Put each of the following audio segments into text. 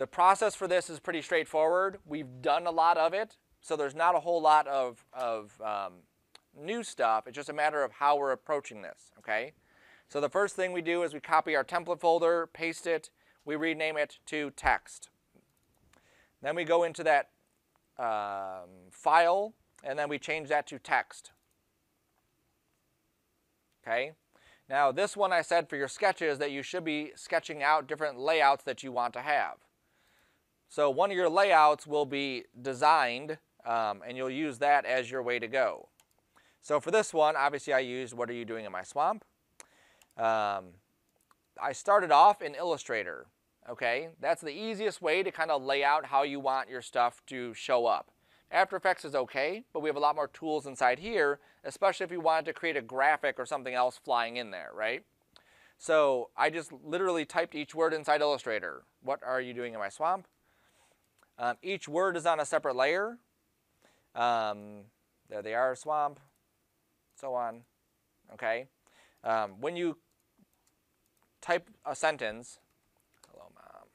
The process for this is pretty straightforward. We've done a lot of it, so there's not a whole lot of new stuff. It's just a matter of how we're approaching this, okay? So the first thing we do is we copy our template folder, paste it, we rename it to text. Then we go into that file, and then we change that to text. Okay? Now this one I said for your sketches that you should be sketching out different layouts that you want to have. So one of your layouts will be designed, and you'll use that as your way to go. So for this one, obviously I used What Are You Doing in My Swamp? I started off in Illustrator. Okay, that's the easiest way to kind of lay out how you want your stuff to show up. After Effects is okay, but we have a lot more tools inside here, especially if you wanted to create a graphic or something else flying in there, right? So I just literally typed each word inside Illustrator. What are you doing in my swamp? Each word is on a separate layer. There they are, swamp, so on, okay? When you type a sentence, hello mom.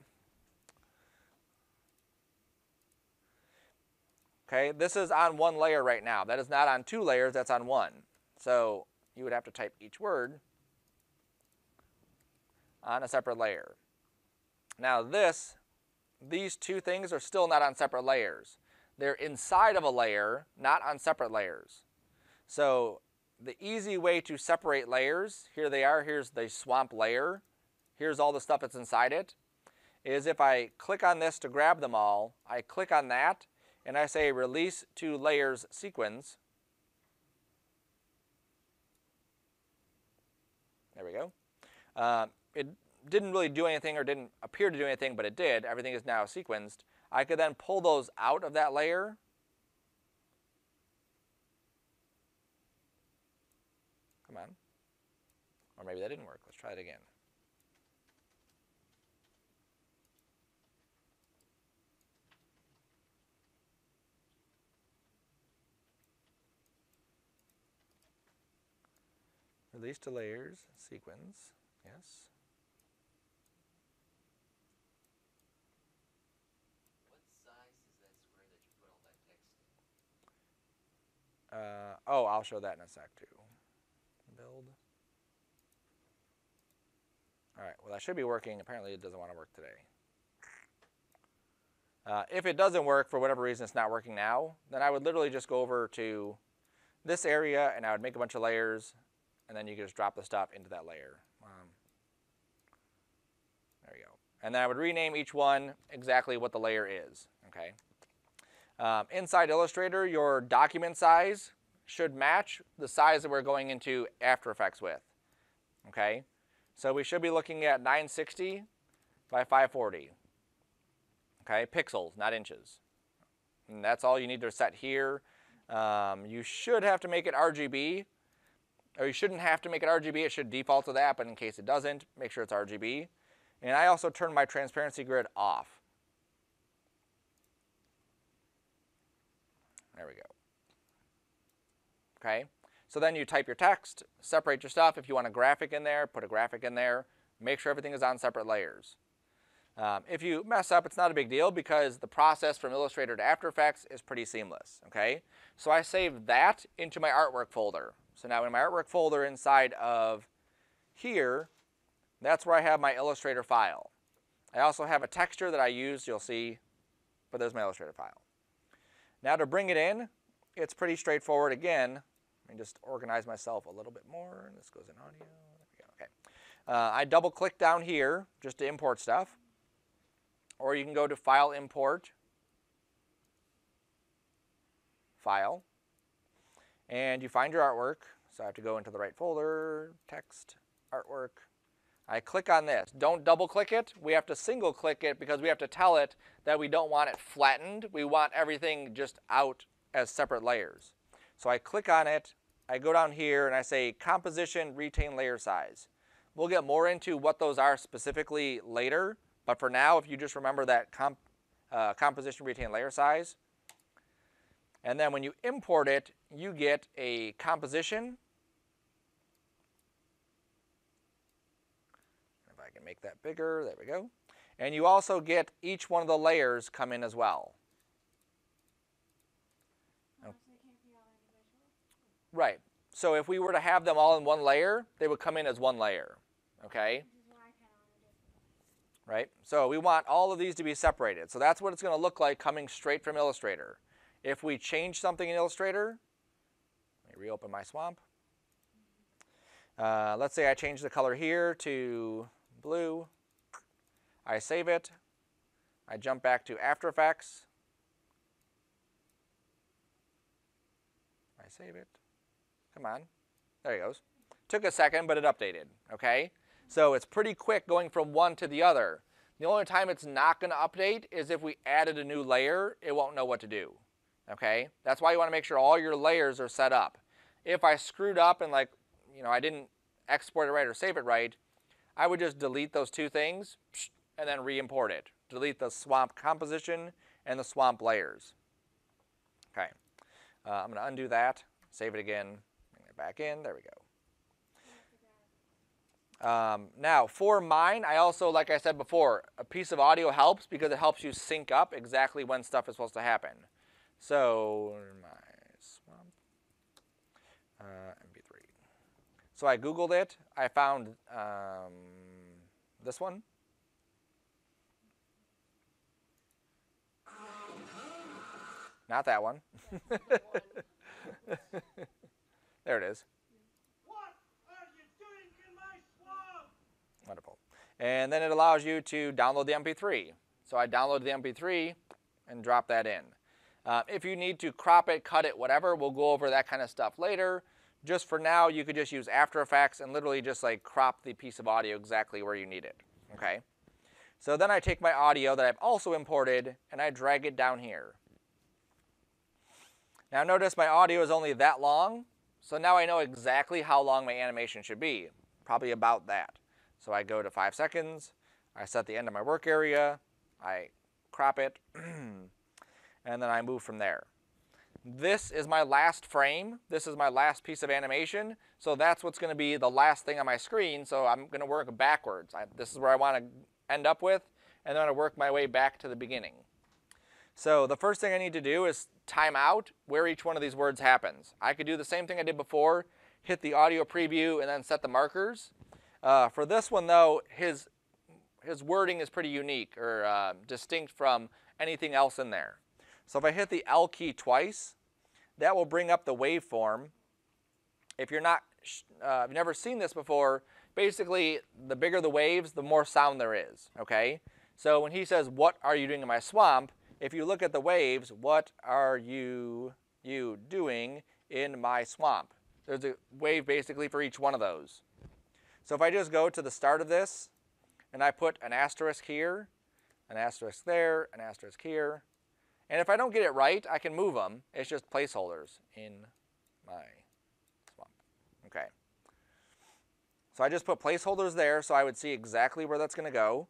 Okay, this is on one layer right now. That is not on two layers, that's on one. So you would have to type each word on a separate layer. Now these two things are still not on separate layers. They're inside of a layer, not on separate layers. So the easy way to separate layers, here they are, here's the swamp layer, here's all the stuff that's inside it, is if I click on this to grab them all, I click on that, and I say Release to Layers Sequence. There we go. It didn't really do anything or didn't appear to do anything, but it did. Everything is now sequenced. I could then pull those out of that layer. Come on. Or maybe that didn't work. Let's try it again. Release to layers, sequence, yes. What size is that square that you put all that text in? Oh, I'll show that in a sec too. Build. All right, well that should be working. Apparently it doesn't want to work today. If it doesn't work, for whatever reason it's not working now, then I would literally just go over to this area and I would make a bunch of layers, and then you can just drop the stuff into that layer. There we go. And then I would rename each one exactly what the layer is, okay? Inside Illustrator, your document size should match the size that we're going into After Effects with, okay? So we should be looking at 960 by 540, okay? Pixels, not inches. And that's all you need to set here. You should have to make it RGB, or you shouldn't have to make it RGB. It should default to that, but in case it doesn't, make sure it's RGB. And I also turn my transparency grid off. There we go. Okay, so then you type your text, separate your stuff. If you want a graphic in there, put a graphic in there. Make sure everything is on separate layers. If you mess up, it's not a big deal because the process from Illustrator to After Effects is pretty seamless, okay? So I saved that into my artwork folder. So now in my artwork folder inside of here, that's where I have my Illustrator file. I also have a texture that I use, you'll see, but there's my Illustrator file. Now to bring it in, it's pretty straightforward again. Let me just organize myself a little bit more. This goes in audio. There we go. Okay. I double click down here just to import stuff. Or you can go to File, Import, File, and you find your artwork. So I have to go into the right folder, Text, Artwork. I click on this. Don't double click it. We have to single click it because we have to tell it that we don't want it flattened. We want everything just out as separate layers. So I click on it. I go down here and I say Composition, Retain Layer Size. We'll get more into what those are specifically later. But for now, if you just remember that composition, retain layer size, and then when you import it, you get a composition. If I can make that bigger, there we go. And you also get each one of the layers come in as well. Oh, so they can't be all individual? Right. So if we were to have them all in one layer, they would come in as one layer. Okay? Which is what I kind of want to do. Right? So we want all of these to be separated. So that's what it's going to look like coming straight from Illustrator. If we change something in Illustrator, let me reopen my swamp. Let's say I change the color here to blue. I save it. I jump back to After Effects. I save it. Come on. There it goes. Took a second, but it updated. Okay? So it's pretty quick going from one to the other. The only time it's not going to update is if we added a new layer, it won't know what to do. Okay? That's why you want to make sure all your layers are set up. If I screwed up and I didn't export it right or save it right, I would just delete those two things and then re-import it. Delete the swamp composition and the swamp layers. Okay. I'm going to undo that, save it again, bring it back in. There we go. Now, for mine, I also, like I said before, a piece of audio helps because it helps you sync up exactly when stuff is supposed to happen. So, my swamp, MP3. So I Googled it. I found this one. Not that one. There it is. What are you doing in my swamp? Wonderful. And then it allows you to download the MP3. So I downloaded the MP3 and drop that in. If you need to crop it, cut it, whatever, we'll go over that kind of stuff later. Just for now, you could just use After Effects and literally just crop the piece of audio exactly where you need it. Okay? So then I take my audio that I've also imported and I drag it down here. Now notice my audio is only that long, so now I know exactly how long my animation should be, probably about that. So I go to 5 seconds, I set the end of my work area, I crop it, and then I move from there. This is my last frame, this is my last piece of animation, so that's what's going to be the last thing on my screen, so I'm going to work backwards. This is where I want to end up with, and then I work my way back to the beginning. So the first thing I need to do is time out where each one of these words happens. I could do the same thing I did before, hit the audio preview and then set the markers. For this one though, his wording is pretty unique or distinct from anything else in there. So if I hit the L key twice, that will bring up the waveform. If you've never seen this before, basically the bigger the waves, the more sound there is, okay? So when he says, "What are you doing in my swamp?" if you look at the waves, what are you doing in my swamp? There's a wave basically for each one of those. So if I just go to the start of this, and I put an asterisk here, an asterisk there, an asterisk here, and if I don't get it right, I can move them. It's just placeholders in my swamp. Okay. So I just put placeholders there so I would see exactly where that's going to go.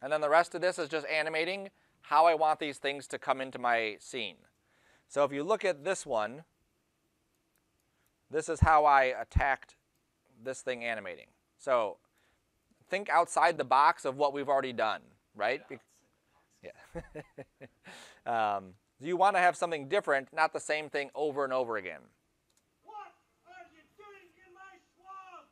And then the rest of this is just animating how I want these things to come into my scene. So if you look at this one, this is how I attacked this thing animating. So think outside the box of what we've already done, right? Yeah. You want to have something different, not the same thing over and over again. What are you doing in my swamp?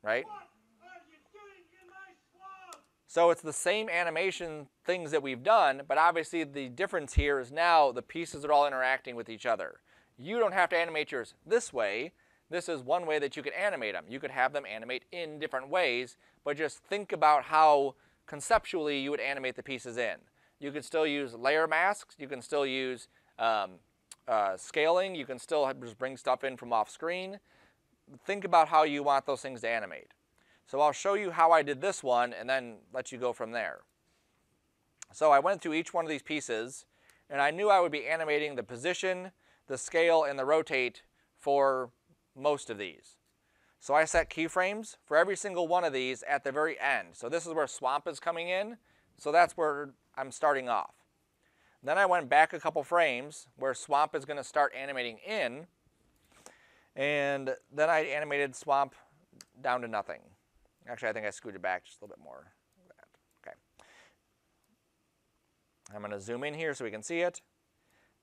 Right? What are you doing in my swamp? So it's the same animation things that we've done, but obviously the difference here is now the pieces are all interacting with each other. You don't have to animate yours this way. This is one way that you could animate them. You could have them animate in different ways, but just think about how conceptually you would animate the pieces in. You could still use layer masks. You can still use scaling. You can still just bring stuff in from off screen. Think about how you want those things to animate. So I'll show you how I did this one and then let you go from there. So I went through each one of these pieces and I knew I would be animating the position, the scale, and the rotate for most of these. So I set keyframes for every single one of these at the very end. So this is where swamp is coming in. So that's where I'm starting off. Then I went back a couple frames where swamp is going to start animating in. And then I animated swamp down to nothing. Actually, I think I scooted back just a little bit more. Okay. I'm going to zoom in here so we can see it.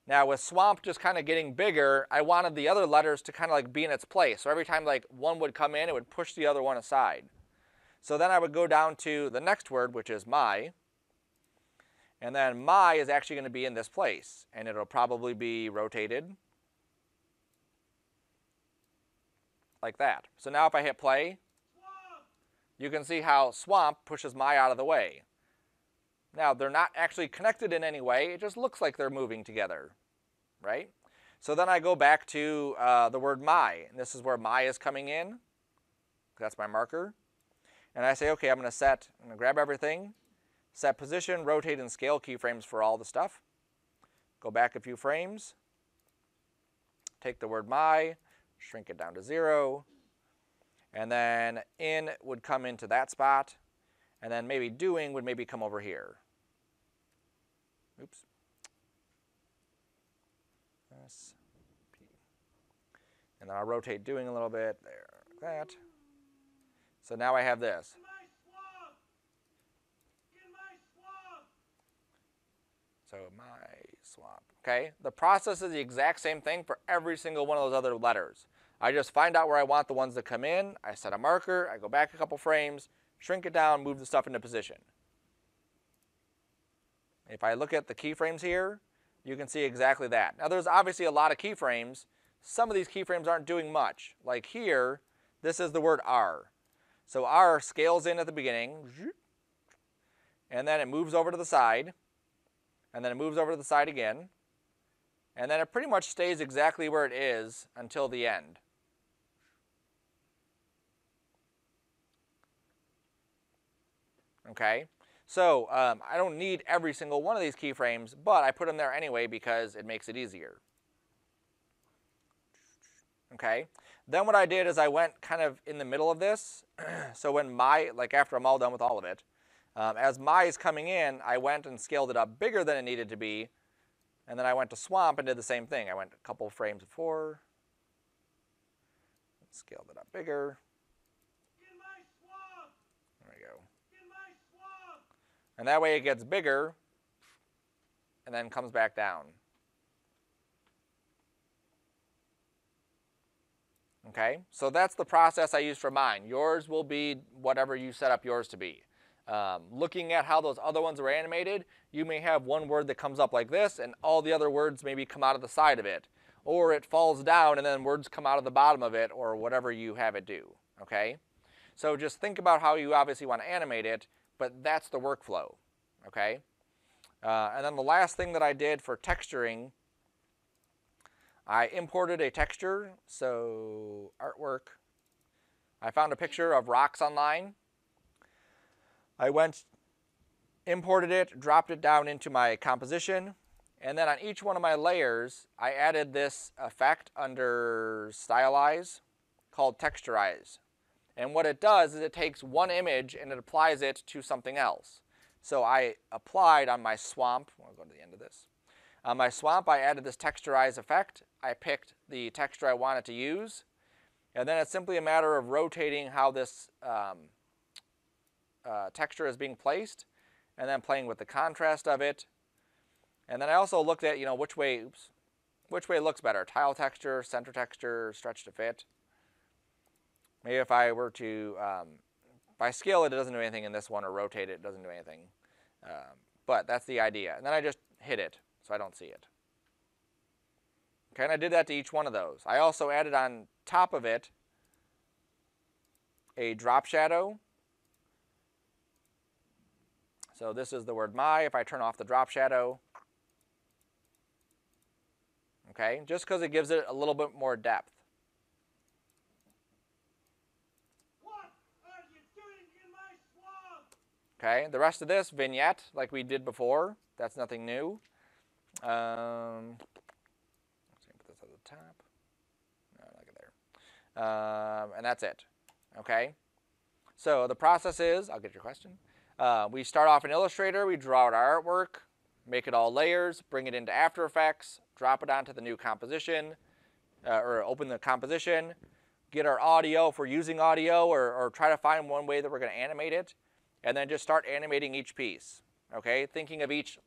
Now with swamp just kind of getting bigger, I wanted the other letters to kind of like be in its place. So every time like one would come in, it would push the other one aside. So then I would go down to the next word, which is my. And then my is actually going to be in this place. And it'll probably be rotated like that. So now if I hit play, you can see how swamp pushes my out of the way. Now, they're not actually connected in any way. It just looks like they're moving together, right? So then I go back to the word my. And this is where my is coming in. That's my marker. And I say, okay, I'm going to grab everything, set position, rotate, and scale keyframes for all the stuff. Go back a few frames. Take the word my, shrink it down to 0. And then in would come into that spot. And then maybe doing would maybe come over here. Oops. And then I'll rotate doing a little bit. There, like that. So now I have this. So my swamp. Okay, the process is the exact same thing for every single one of those other letters. I just find out where I want the ones to come in. I set a marker. I go back a couple frames, shrink it down, move the stuff into position. If I look at the keyframes here, you can see exactly that. Now there's obviously a lot of keyframes. Some of these keyframes aren't doing much. Like here, this is the word R. So R scales in at the beginning, and then it moves over to the side, and then it moves over to the side again, and then it pretty much stays exactly where it is until the end. Okay, so I don't need every single one of these keyframes, but I put them there anyway because it makes it easier. Okay, then what I did is I went kind of in the middle of this. So when my, like after I'm all done with all of it, as my is coming in, I went and scaled it up bigger than it needed to be. And then I went to swamp and did the same thing. I went a couple frames before, scaled it up bigger. There we go. And that way it gets bigger and then comes back down. Okay, so that's the process I use for mine. Yours will be whatever you set up yours to be. Looking at how those other ones were animated, you may have one word that comes up like this and all the other words maybe come out of the side of it. Or it falls down and then words come out of the bottom of it, or whatever you have it do. Okay, so just think about how you obviously want to animate it, but that's the workflow. Okay, and then the last thing that I did for texturing, I imported a texture. So artwork, I found a picture of rocks online. I went, imported it, dropped it down into my composition, and then on each one of my layers, I added this effect under Stylize called Texturize. And what it does is it takes one image and it applies it to something else. So I applied on my swamp, I'll go to the end of this. On my swamp, I added this Texturize effect. I picked the texture I wanted to use, and then it's simply a matter of rotating how this texture is being placed, and then playing with the contrast of it. And then I also looked at, which way looks better: tile texture, center texture, stretch to fit. Maybe if I were to, if I scale it, it doesn't do anything in this one, or rotate it, it doesn't do anything. But that's the idea. And then I just hit it so I don't see it. Okay, and I did that to each one of those. I also added on top of it a drop shadow. So this is the word my. If I turn off the drop shadow, okay, just because it gives it a little bit more depth. What are you doing in my swamp? Okay, the rest of this, vignette, like we did before. That's nothing new. Let's put this at the top. No, not there. And that's it. Okay, so the process is, I'll get your question. We start off in Illustrator, we draw out our artwork, make it all layers, bring it into After Effects, drop it onto the new composition, or open the composition, get our audio if we're using audio, or try to find one way that we're going to animate it, and then just start animating each piece. Okay, thinking of each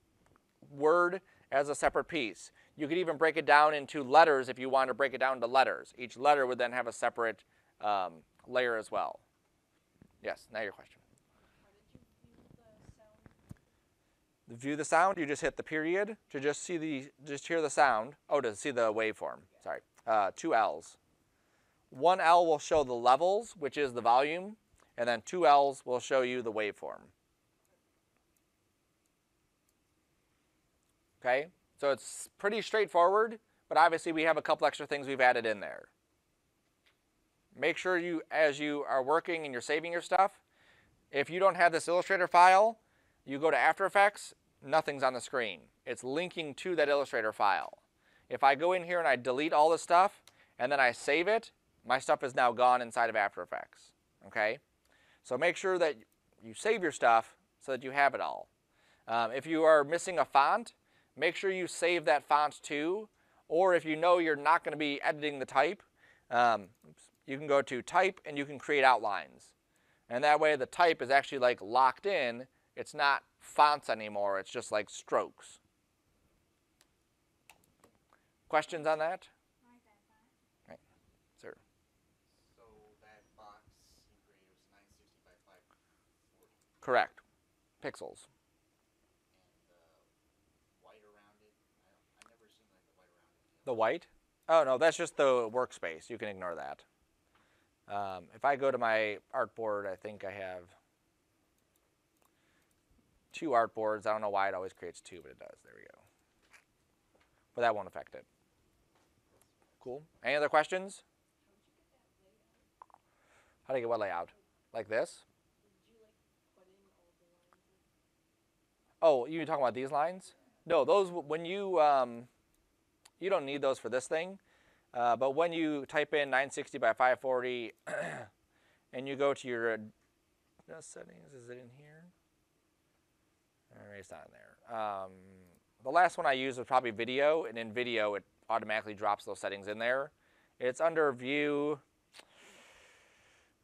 word as a separate piece. You could even break it down into letters if you want to break it down to letters. Each letter would then have a separate layer as well. Yes, now your question. How did you view the sound? To view the sound, you just hit the period to just hear the sound. Oh, to see the waveform. Sorry, 2 L's. 1 L will show the levels, which is the volume, and then 2 L's will show you the waveform. Okay, so it's pretty straightforward, but obviously we have a couple extra things we've added in there. Make sure you, as you are working and you're saving your stuff, if you don't have this Illustrator file, you go to After Effects, nothing's on the screen. It's linking to that Illustrator file. If I go in here and I delete all this stuff, and then I save it, my stuff is now gone inside of After Effects. Okay, so make sure that you save your stuff so that you have it all. If you are missing a font, make sure you save that font too, or if you know you're not going to be editing the type, you can go to Type and you can create outlines. And that way the type is actually like locked in. It's not fonts anymore, it's just like strokes. Questions on that? I like that font. Right. Sir. So that box you created was 960 by 540. Correct. Pixels. White around it. I've never seen like the white around it. The white? Oh, no, that's just the workspace. You can ignore that. If I go to my artboard, I think I have 2 artboards. I don't know why it always creates 2, but it does. There we go. But that won't affect it. Cool. Any other questions? How do you get what layout? Like this? Oh, you talking about these lines? No, those, when you don't need those for this thing, but when you type in 960 by 540 and you go to your settings, is it in here? It's not in there. The last one I used was probably video, and in video it automatically drops those settings in there. It's under view,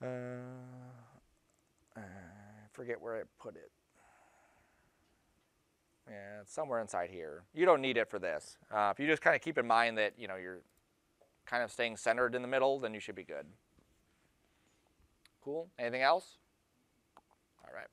I forget where I put it. Yeah, it's somewhere inside here. You don't need it for this. If you just kind of keep in mind that you're kind of staying centered in the middle, then you should be good. Cool. Anything else? All right.